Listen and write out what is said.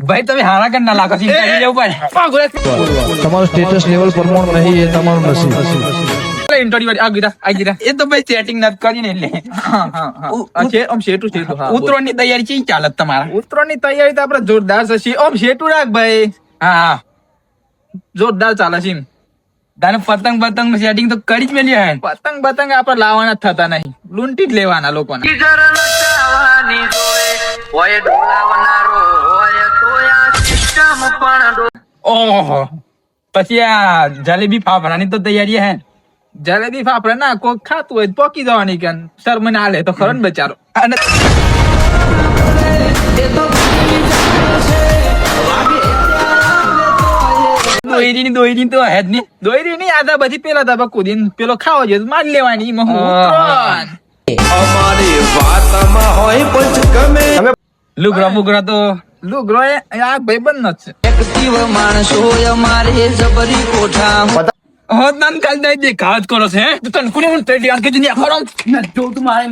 ભાઈ તમે હારા કર ના લાગો ચિંતા કરી લેવું પડે તમારું સ્ટેટસ લેવલ પ્રમાણ નહીં એ તમારું નસીબ. ઇન્ટરવ્યુ આ ગીરા એ તો ભાઈ સેટિંગ નથી કરીને એટલે ઉત્તરાયણ ની તૈયારી ચી ચાલે તમારા? ઉત્તરાયણ ની તૈયારી તો આપડે જોરદાર છે. ઓમ શેઠું રાખ ભાઈ, હા જોરદાર ચાલે છે. તારે પતંગ સેટિંગ તો કરી જ મેલી હે. પતંગ આપડે લાવવાના જ થતા નહીં, લૂંટી જ લેવાના લોકોને. ઓહો પછી આ જલેબી ફાફડાની તો તૈયારી હે. જલેબી ફાફડા ના કોઈ ખાતું હોય તો પોકી જવાની કે સર મને આલે તો ખરો ને બચારો. અને દોયરી તો હે જ ને. દોયરી ની આદા બધી પેલા દબા કુદીને પેલો ખાવો જોઈએ તો મારી લેવાની. એમાં હું ઉત્તરાયણ. લુગડા બુગડા તો લુગરો એ આ ભાઈબંધ નો જ છે. હોત નામ કાલ દઈ દે કાજ કરો છે. તો તને કોને હું તેડી આકે જ નહીં આખો જોઉં તું મારે